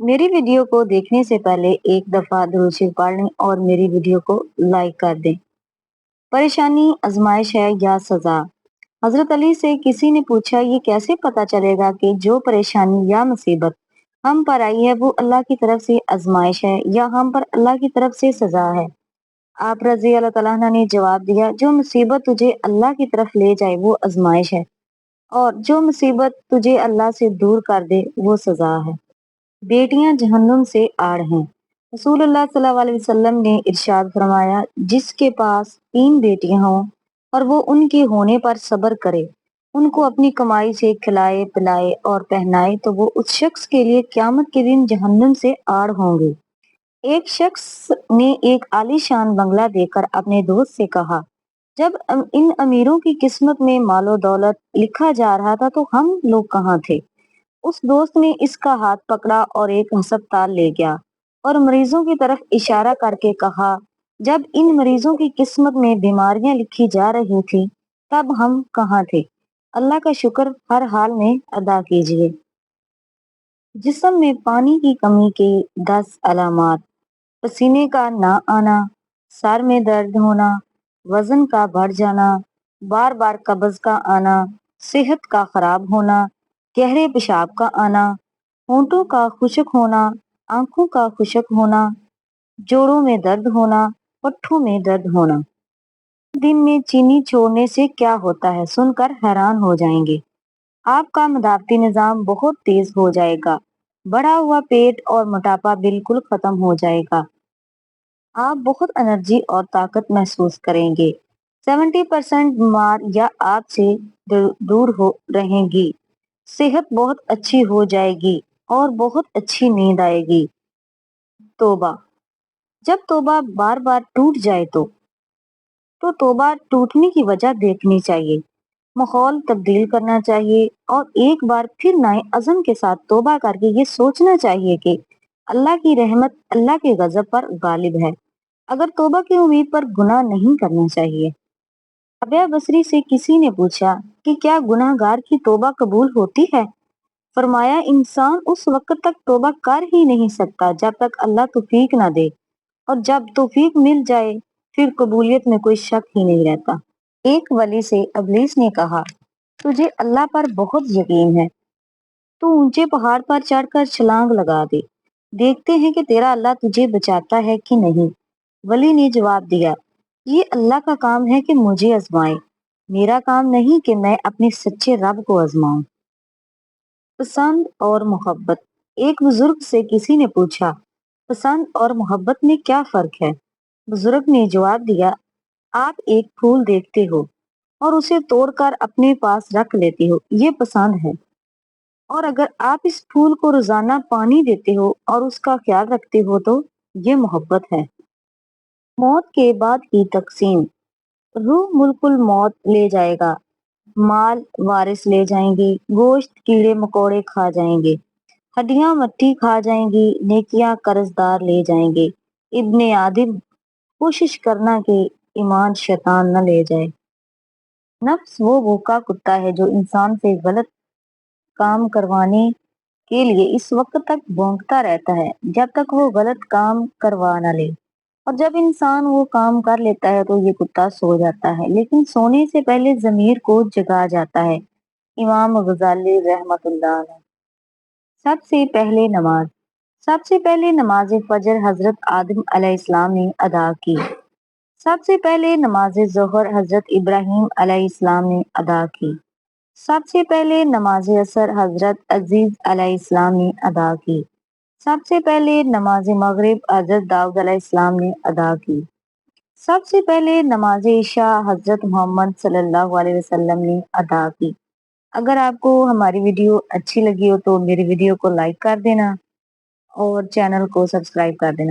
मेरी वीडियो को देखने से पहले एक दफा दुरूद शरीफ पढ़ लें और मेरी वीडियो को लाइक कर दें। परेशानी आजमाइश है या सजा? हजरत अली से किसी ने पूछा, ये कैसे पता चलेगा कि जो परेशानी या मुसीबत हम पर आई है वो अल्लाह की तरफ से आजमाइश है या हम पर अल्लाह की तरफ से सजा है? आप रजी अल्लाह तआला अन्हा ने जवाब दिया, जो मुसीबत तुझे अल्लाह की तरफ ले जाए वो आजमाइश है और जो मुसीबत तुझे अल्लाह से दूर कर दे वो सजा है। बेटियां जहन्नुम से आड़ हैं। रसूलुल्लाह सल्लल्लाहु अलैहि वसल्लम ने इरशाद फरमाया, जिसके पास 3 बेटियां हों और वो उनके होने पर सब्र करे, उनको अपनी कमाई से खिलाए पिलाए और पहनाए, तो वो उस शख्स के लिए क़यामत के दिन जहन्नुम से आड़ होंगे। एक शख्स ने एक आलीशान बंगला देकर अपने दोस्त से कहा, जब इन अमीरों की किस्मत में मालो दौलत लिखा जा रहा था तो हम लोग कहाँ थे? उस दोस्त ने इसका हाथ पकड़ा और एक हस्पताल ले गया और मरीजों की तरफ इशारा करके कहा, जब इन मरीजों की किस्मत में बीमारियां लिखी जा रही थी तब हम कहाँ थे? अल्लाह का शुक्र हर हाल में अदा कीजिए। जिस्म में पानी की कमी के 10 अलामात: पसीने का ना आना, सर में दर्द होना, वजन का बढ़ जाना, बार बार कब्ज का आना, सेहत का खराब होना, गहरे पेशाब का आना, होंठों का खुश्क होना, आंखों का खुश्क होना, जोड़ों में दर्द होना, पट्ठों में दर्द होना। दिन में चीनी छोड़ने से क्या होता है सुनकर हैरान हो जाएंगे। आपका मदाफती निजाम बहुत तेज हो जाएगा, बढ़ा हुआ पेट और मोटापा बिल्कुल खत्म हो जाएगा। आप बहुत एनर्जी और ताकत महसूस करेंगे। 70% बीमार या आपसे दूर हो रहेंगी। सेहत बहुत अच्छी हो जाएगी और बहुत अच्छी नींद आएगी। तौबा: जब तौबा बार बार टूट जाए तो तौबा टूटने की वजह देखनी चाहिए, माहौल तब्दील करना चाहिए और एक बार फिर नए अज़म के साथ तौबा करके ये सोचना चाहिए कि अल्लाह की रहमत अल्लाह के गजब पर गालिब है। अगर तौबा की उम्मीद पर गुनाह नहीं करना चाहिए। रबिया बसरी से किसी ने पूछा कि क्या गुनाहगार की तौबा कबूल होती है? फरमाया, इंसान उस वक्त तक तौबा कर ही नहीं सकता जब तक अल्लाह तौफीक ना दे, और जब तौफीक मिल जाए फिर कबूलियत में कोई शक ही नहीं रहता। एक वली से इब्लीस ने कहा, तुझे अल्लाह पर बहुत यकीन है, तू ऊंचे पहाड़ पर चढ़कर छलांग लगा दे, देखते हैं कि तेरा अल्लाह तुझे बचाता है कि नहीं। वली ने जवाब दिया, ये अल्लाह का काम है कि मुझे आजमाए, मेरा काम नहीं कि मैं अपने सच्चे रब को आजमाऊं। पसंद और मोहब्बत: एक बुजुर्ग से किसी ने पूछा, पसंद और मोहब्बत में क्या फर्क है? बुजुर्ग ने जवाब दिया, आप एक फूल देखते हो और उसे तोड़कर अपने पास रख लेते हो, ये पसंद है। और अगर आप इस फूल को रोजाना पानी देते हो और उसका ख्याल रखते हो तो ये मोहब्बत है। मौत के बाद की तकसीम: रूह मुल्कुल मौत ले जाएगा, माल वारिस ले जाएंगे, गोश्त कीड़े मकोड़े खा जाएंगे, हड्डियां मट्टी खा जाएंगी, नेकियां कर्जदार ले जाएंगे। इब्ने आदिम: कोशिश करना कि ईमान शैतान न ले जाए। नफ्स वो भूखा कुत्ता है जो इंसान से गलत काम करवाने के लिए इस वक्त तक भौंकता रहता है जब तक वो गलत काम करवा न ले, और जब इंसान वो काम कर लेता है तो ये कुत्ता सो जाता है, लेकिन सोने से पहले जमीर को जगा जाता है। इमाम गजाली रहमतुल्लाह अलैह। सबसे पहले नमाज: सबसे पहले नमाज फजर हजरत आदम अलैहिस्सलाम ने अदा की। सबसे पहले नमाज जोहर हजरत इब्राहिम अलैहिस्सलाम ने अदा की। सबसे पहले नमाज असर हजरत अजीज अलैहिस्सलाम ने अदा की। सबसे पहले नमाज मगरिब हजरत दाऊद अलैहिस्सलाम ने अदा की। सबसे पहले नमाज इशा हजरत मोहम्मद सल्लल्लाहु अलैहि वसल्लम ने अदा की। अगर आपको हमारी वीडियो अच्छी लगी हो तो मेरी वीडियो को लाइक कर देना और चैनल को सब्सक्राइब कर देना।